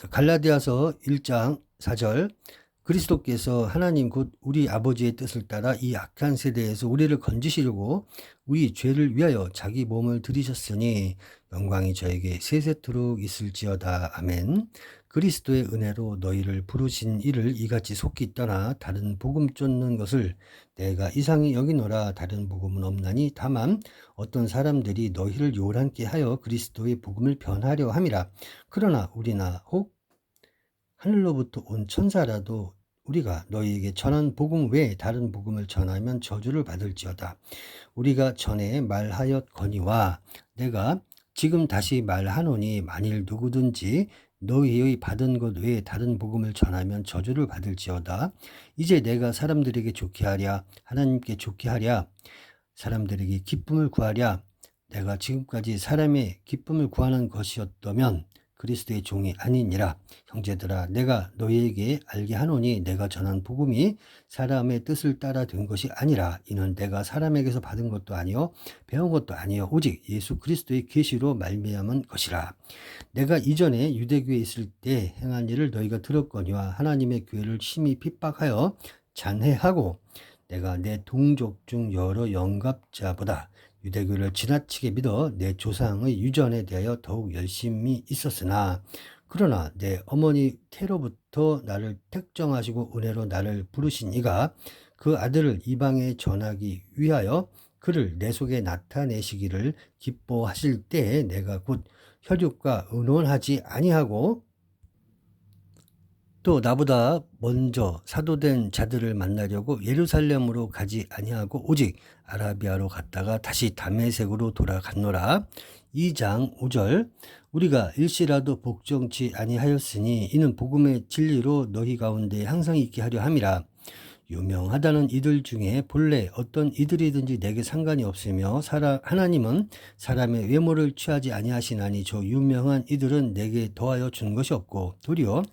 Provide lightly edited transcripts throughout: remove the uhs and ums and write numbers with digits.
갈라디아서 1장 4절 그리스도께서 하나님 곧 우리 아버지의 뜻을 따라 이 악한 세대에서 우리를 건지시려고 우리 죄를 위하여 자기 몸을 들이셨으니 영광이 저에게 세세토록 있을지어다. 아멘. 그리스도의 은혜로 너희를 부르신 이를 이같이 속히 떠나 다른 복음 쫓는 것을 내가 이상히 여기노라. 다른 복음은 없나니 다만 어떤 사람들이 너희를 요란케 하여 그리스도의 복음을 변하려 함이라. 그러나 우리나 혹 하늘로부터 온 천사라도 우리가 너희에게 전한 복음 외에 다른 복음을 전하면 저주를 받을지어다. 우리가 전에 말하였거니와 내가 지금 다시 말하노니 만일 누구든지 너희의 받은 것 외에 다른 복음을 전하면 저주를 받을지어다. 이제 내가 사람들에게 좋게 하랴 하나님께 좋게 하랴 사람들에게 기쁨을 구하랴. 내가 지금까지 사람의 기쁨을 구하는 것이었다면 그리스도의 종이 아니니라. 형제들아 내가 너희에게 알게 하노니 내가 전한 복음이 사람의 뜻을 따라 된 것이 아니라 이는 내가 사람에게서 받은 것도 아니요 배운 것도 아니요 오직 예수 그리스도의 계시로 말미암은 것이라. 내가 이전에 유대교에 있을 때 행한 일을 너희가 들었거니와 하나님의 교회를 심히 핍박하여 잔해하고 내가 내 동족 중 여러 영갑자보다 유대교를 지나치게 믿어 내 조상의 유전에 대하여 더욱 열심히 있었으나 그러나 내 어머니 태로부터 나를 택정하시고 은혜로 나를 부르신 이가 그 아들을 이방에 전하기 위하여 그를 내 속에 나타내시기를 기뻐하실 때에 내가 곧 혈육과 의논하지 아니하고 또 나보다 먼저 사도된 자들을 만나려고 예루살렘으로 가지 아니하고 오직 아라비아로 갔다가 다시 다메섹으로 돌아갔노라. 2장 5절 우리가 일시라도 복종치 아니하였으니 이는 복음의 진리로 너희 가운데 항상 있게 하려 함이라. 유명하다는 이들 중에 본래 어떤 이들이든지 내게 상관이 없으며 하나님은 사람의 외모를 취하지 아니하시나니 저 유명한 이들은 내게 더하여 준 것이 없고 도리어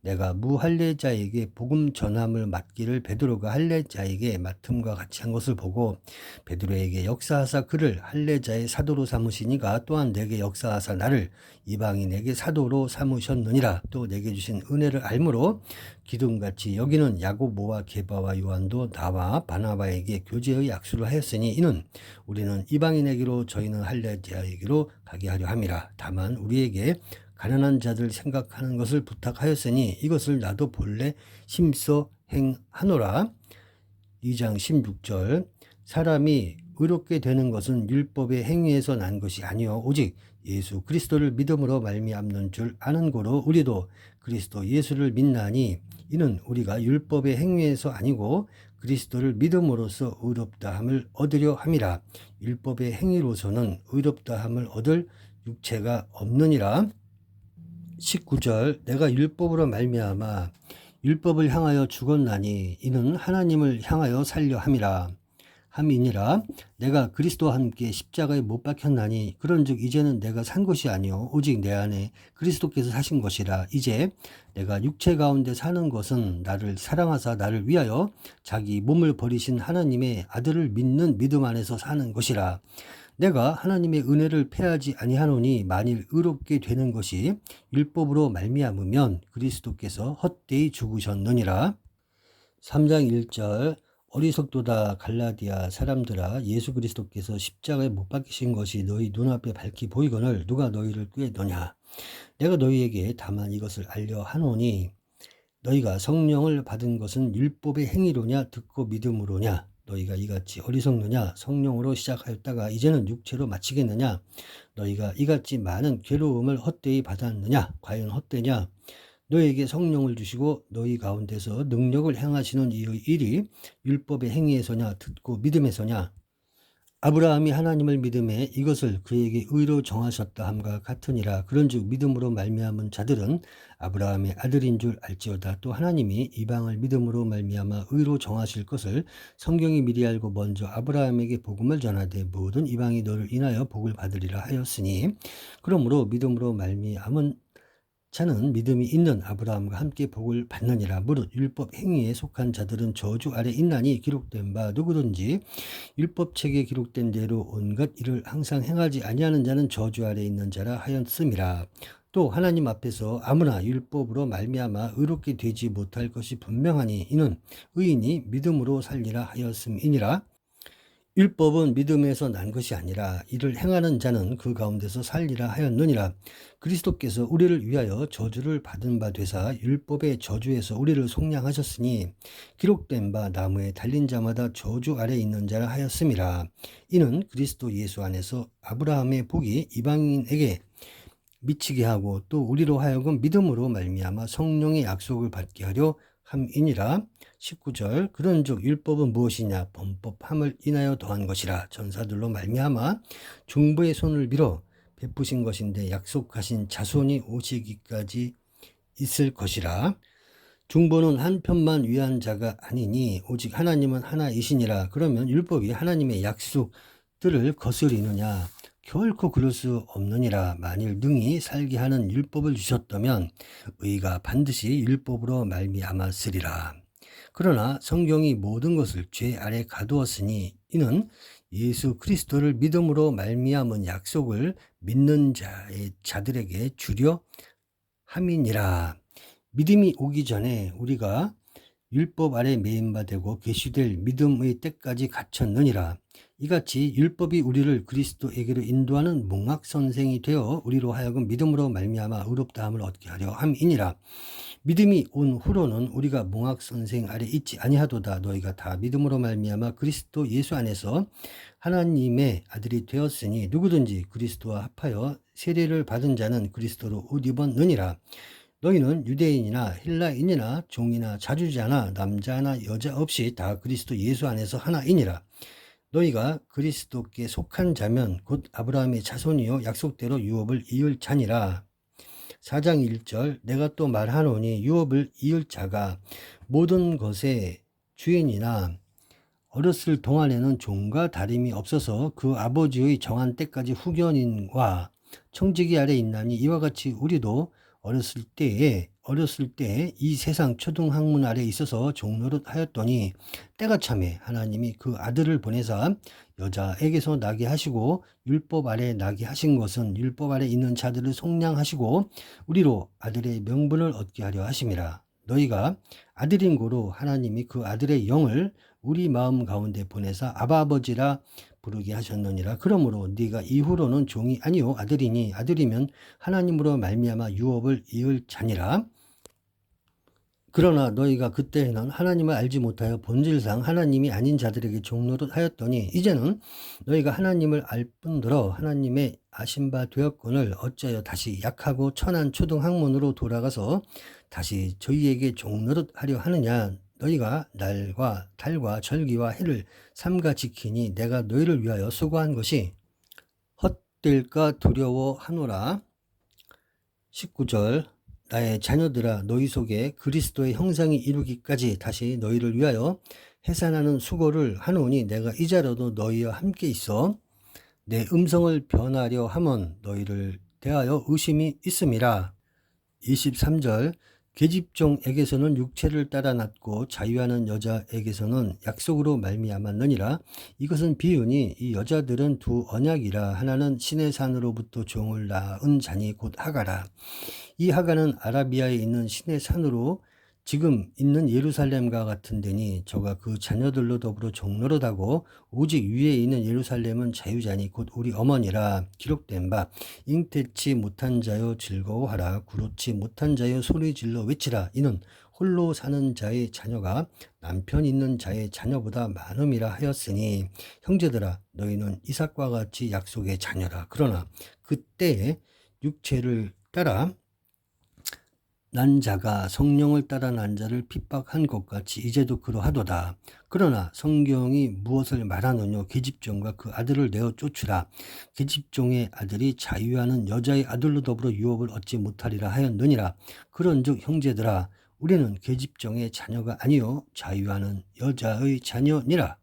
내가 무할례자에게 복음 전함을 맡기를 베드로가 할례자에게 맡음과 같이 한 것을 보고 베드로에게 역사하사 그를 할례자의 사도로 삼으시니가 또한 내게 역사하사 나를 이방인에게 사도로 삼으셨느니라. 또 내게 주신 은혜를 알므로 기둥같이 여기는 야고보와 게바와 요한도 나와 바나바에게 교제의 약수를 하였으니 이는 우리는 이방인에게로 저희는 할례자에게로 가게 하려 함이라. 다만 우리에게 가난한 자들 생각하는 것을 부탁하였으니 이것을 나도 본래 심써 행하노라. 2장 16절 사람이 의롭게 되는 것은 율법의 행위에서 난 것이 아니요 오직 예수 그리스도를 믿음으로 말미암는 줄 아는 고로 우리도 그리스도 예수를 믿나니 이는 우리가 율법의 행위에서 아니고 그리스도를 믿음으로써 의롭다함을 얻으려 함이라. 율법의 행위로서는 의롭다함을 얻을 육체가 없느니라. 19절 내가 율법으로 말미암아 율법을 향하여 죽었나니 이는 하나님을 향하여 살려 함이니라. 내가 그리스도와 함께 십자가에 못 박혔나니 그런즉 이제는 내가 산 것이 아니요 오직 내 안에 그리스도께서 사신 것이라. 이제 내가 육체 가운데 사는 것은 나를 사랑하사 나를 위하여 자기 몸을 버리신 하나님의 아들을 믿는 믿음 안에서 사는 것이라. 내가 하나님의 은혜를 패하지 아니하노니 만일 의롭게 되는 것이 율법으로 말미암으면 그리스도께서 헛되이 죽으셨느니라. 3장 1절 어리석도다 갈라디아 사람들아 예수 그리스도께서 십자가에 못 박히신 것이 너희 눈앞에 밝히 보이거늘 누가 너희를 꾀노냐. 내가 너희에게 다만 이것을 알려 하노니 너희가 성령을 받은 것은 율법의 행위로냐 듣고 믿음으로냐. 너희가 이같이 어리석느냐. 성령으로 시작하였다가 이제는 육체로 마치겠느냐. 너희가 이같이 많은 괴로움을 헛되이 받았느냐. 과연 헛되냐. 너희에게 성령을 주시고 너희 가운데서 능력을 행하시는 이의 일이 율법의 행위에서냐 듣고 믿음에서냐. 아브라함이 하나님을 믿음에 이것을 그에게 의로 정하셨다 함과 같으니라. 그런즉 믿음으로 말미암은 자들은 아브라함의 아들인 줄 알지어다. 또 하나님이 이방을 믿음으로 말미암아 의로 정하실 것을 성경이 미리 알고 먼저 아브라함에게 복음을 전하되 모든 이방이 너를 인하여 복을 받으리라 하였으니 그러므로 믿음으로 말미암은 자는 믿음이 있는 아브라함과 함께 복을 받느니라. 무릇 율법 행위에 속한 자들은 저주 아래 있나니 기록된 바 누구든지 율법책에 기록된 대로 온갖 일을 항상 행하지 아니하는 자는 저주 아래 있는 자라 하였음이라. 또 하나님 앞에서 아무나 율법으로 말미암아 의롭게 되지 못할 것이 분명하니 이는 의인이 믿음으로 살리라 하였음이니라. 율법은 믿음에서 난 것이 아니라 이를 행하는 자는 그 가운데서 살리라 하였느니라. 그리스도께서 우리를 위하여 저주를 받은 바 되사 율법의 저주에서 우리를 속량하셨으니 기록된 바 나무에 달린 자마다 저주 아래 있는 자라 하였음이라. 이는 그리스도 예수 안에서 아브라함의 복이 이방인에게 미치게 하고 또 우리로 하여금 믿음으로 말미암아 성령의 약속을 받게 하려 함이니라. 19절 그런즉 율법은 무엇이냐 범법함을 인하여 더한 것이라. 전사들로 말미암아 중보의 손을 밀어 베푸신 것인데 약속하신 자손이 오시기까지 있을 것이라. 중보는 한편만 위한 자가 아니니 오직 하나님은 하나이시니라. 그러면 율법이 하나님의 약속들을 거스리느냐? 결코 그럴 수 없느니라. 만일 능히 살게 하는 율법을 주셨다면 의가 반드시 율법으로 말미암았으리라. 그러나 성경이 모든 것을 죄 아래 가두었으니 이는 예수 그리스도를 믿음으로 말미암은 약속을 믿는 자들에게 주려 함이니라. 믿음이 오기 전에 우리가 율법 아래 매인바 되고 계시될 믿음의 때까지 갇혔느니라. 이같이 율법이 우리를 그리스도에게로 인도하는 몽학선생이 되어 우리로 하여금 믿음으로 말미암아 의롭다함을 얻게 하려 함이니라. 믿음이 온 후로는 우리가 몽학선생 아래 있지 아니하도다. 너희가 다 믿음으로 말미암아 그리스도 예수 안에서 하나님의 아들이 되었으니 누구든지 그리스도와 합하여 세례를 받은 자는 그리스도로 옷 입었느니라. 너희는 유대인이나 헬라인이나 종이나 자주자나 남자나 여자 없이 다 그리스도 예수 안에서 하나이니라. 너희가 그리스도께 속한 자면 곧 아브라함의 자손이요 약속대로 유업을 이을 자니라. 4장 1절 내가 또 말하노니 유업을 이을 자가 모든 것의 주인이나 어렸을 동안에는 종과 다름이 없어서 그 아버지의 정한 때까지 후견인과 청지기 아래 있나니 이와 같이 우리도 어렸을 때에 이 세상 초등학문 아래 있어서 종노릇 하였더니 때가 참에 하나님이 그 아들을 보내사 여자에게서 나게 하시고 율법 아래 나게 하신 것은 율법 아래 있는 자들을 속량하시고 우리로 아들의 명분을 얻게 하려 하심이라. 너희가 아들인 고로 하나님이 그 아들의 영을 우리 마음 가운데 보내사 아바 아버지라 부르게 하셨느니라. 그러므로 네가 이후로는 종이 아니요 아들이니 아들이면 하나님으로 말미암아 유업을 이을 자니라. 그러나 너희가 그때에는 하나님을 알지 못하여 본질상 하나님이 아닌 자들에게 종노릇 하였더니 이제는 너희가 하나님을 알 뿐더러 하나님의 아신 바 되었거늘 어찌하여 다시 약하고 천한 초등학문으로 돌아가서 다시 저희에게 종노릇 하려 하느냐. 너희가 날과 달과 절기와 해를 삼가 지키니 내가 너희를 위하여 수고한 것이 헛될까 두려워하노라. 19절 나의 자녀들아 너희 속에 그리스도의 형상이 이루기까지 다시 너희를 위하여 해산하는 수고를 하노니 내가 이자라도 너희와 함께 있어 내 음성을 변하려 함은 너희를 대하여 의심이 있음이라. 23절 계집종에게서는 육체를 따라 낳고 자유하는 여자에게서는 약속으로 말미암았느니라. 이것은 비유니 이 여자들은 두 언약이라. 하나는 신의 산으로부터 종을 낳은 자니 곧 하가라. 이 하가는 아라비아에 있는 신의 산으로 지금 있는 예루살렘과 같은 데니 저가 그 자녀들로 더불어 종노릇하고 오직 위에 있는 예루살렘은 자유자니 곧 우리 어머니라. 기록된 바 잉태치 못한 자여 즐거워하라. 구로치 못한 자여 소리질러 외치라. 이는 홀로 사는 자의 자녀가 남편 있는 자의 자녀보다 많음이라 하였으니 형제들아 너희는 이삭과 같이 약속의 자녀라. 그러나 그때에 육체를 따라 난 자가 성령을 따라 난 자를 핍박한 것 같이 이제도 그러하도다. 그러나 성경이 무엇을 말하느뇨? 계집종과 그 아들을 내어 쫓으라. 계집종의 아들이 자유하는 여자의 아들로 더불어 유업을 얻지 못하리라 하였느니라. 그런즉 형제들아 우리는 계집종의 자녀가 아니요 자유하는 여자의 자녀니라.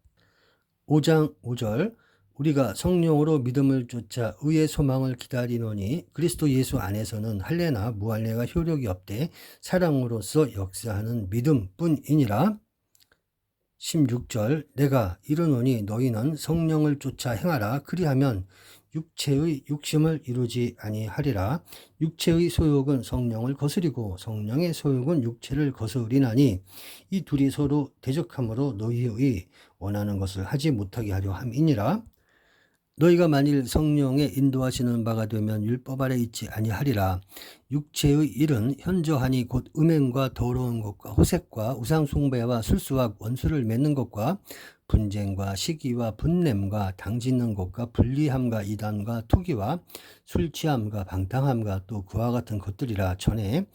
5장 5절 우리가 성령으로 믿음을 쫓아 의의 소망을 기다리노니 그리스도 예수 안에서는 할례나 무할례가 효력이 없되 사랑으로서 역사하는 믿음뿐이니라. 16절 내가 이르노니 너희는 성령을 쫓아 행하라. 그리하면 육체의 욕심을 이루지 아니하리라. 육체의 소욕은 성령을 거스리고 성령의 소욕은 육체를 거스리나니 이 둘이 서로 대적함으로 너희의 원하는 것을 하지 못하게 하려 함이니라. 너희가 만일 성령의 인도하시는 바가 되면 율법 아래 있지 아니하리라. 육체의 일은 현저하니 곧 음행과 더러운 것과 호색과 우상 숭배와 술수와 원수를 맺는 것과 분쟁과 시기와 분냄과 당짓는 것과 불리함과 이단과 투기와 술 취함과 방탕함과 또 그와 같은 것들이라. 전에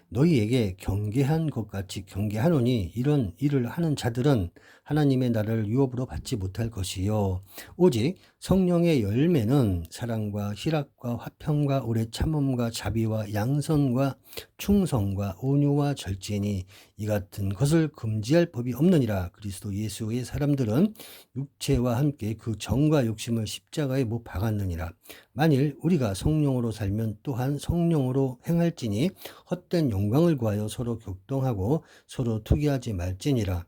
너희에게 경계한 것 같이 경계하노니 이런 일을 하는 자들은 하나님의 나라를 유업으로 받지 못할 것이요 오직 성령의 열매는 사랑과 희락과 화평과 오래 참음과 자비와 양선과 충성과 온유와 절제니 이 같은 것을 금지할 법이 없느니라. 그리스도 예수의 사람들은 육체와 함께 그 정과 욕심을 십자가에 못 박았느니라. 만일 우리가 성령으로 살면 또한 성령으로 행할지니 헛된 영광을 구하여 서로 격동하고 서로 투기하지 말지니라.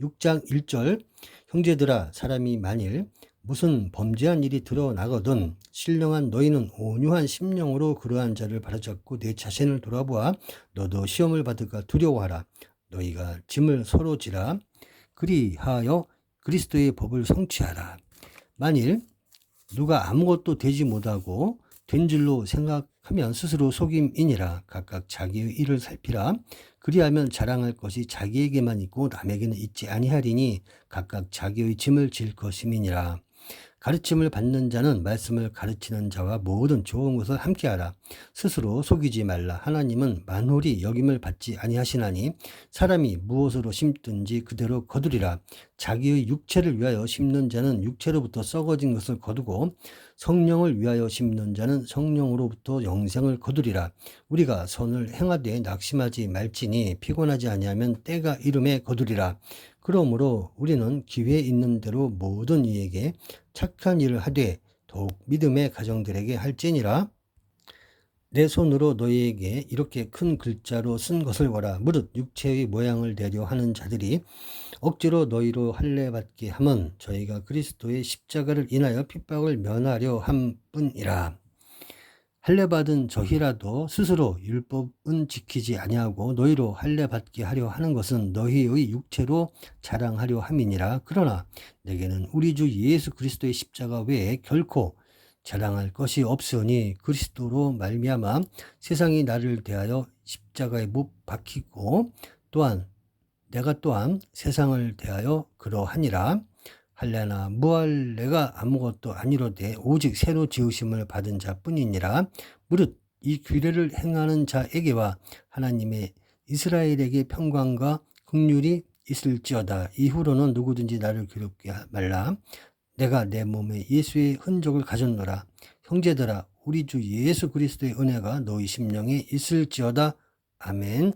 6장 1절 형제들아 사람이 만일 무슨 범죄한 일이 드러나거든 신령한 너희는 온유한 심령으로 그러한 자를 바로잡고 내 자신을 돌아보아 너도 시험을 받을까 두려워하라. 너희가 짐을 서로 지라. 그리하여 그리스도의 법을 성취하라. 만일 누가 아무것도 되지 못하고 된 줄로 생각하면 스스로 속임이니라. 각각 자기의 일을 살피라. 그리하면 자랑할 것이 자기에게만 있고 남에게는 있지 아니하리니 각각 자기의 짐을 질 것임이니라. 가르침을 받는 자는 말씀을 가르치는 자와 모든 좋은 것을 함께하라. 스스로 속이지 말라. 하나님은 만홀히 여김을 받지 아니하시나니 사람이 무엇으로 심든지 그대로 거두리라. 자기의 육체를 위하여 심는 자는 육체로부터 썩어진 것을 거두고 성령을 위하여 심는 자는 성령으로부터 영생을 거두리라. 우리가 선을 행하되 낙심하지 말지니 피곤하지 아니하면 때가 이름에 거두리라. 그러므로 우리는 기회 있는 대로 모든 이에게 착한 일을 하되 더욱 믿음의 가정들에게 할지니라. 내 손으로 너희에게 이렇게 큰 글자로 쓴 것을 보라. 무릇 육체의 모양을 내려 하는 자들이 억지로 너희로 할례받게 함은 저희가 그리스도의 십자가를 인하여 핍박을 면하려 함뿐이라. 할례받은 저희라도 스스로 율법은 지키지 아니하고 너희로 할례받게 하려 하는 것은 너희의 육체로 자랑하려 함이니라. 그러나 내게는 우리 주 예수 그리스도의 십자가 외에 결코 자랑할 것이 없으니 그리스도로 말미암아 세상이 나를 대하여 십자가에 못 박히고 또한 내가 또한 세상을 대하여 그러하니라. 할례나 무할례가 아무것도 아니로되 오직 새로 지으심을 받은 자뿐이니라. 무릇 이 규례를 행하는 자에게와 하나님의 이스라엘에게 평강과 긍휼이 있을지어다. 이후로는 누구든지 나를 괴롭게 말라. 내가 내 몸에 예수의 흔적을 가졌노라. 형제들아 우리 주 예수 그리스도의 은혜가 너희 심령에 있을지어다. 아멘.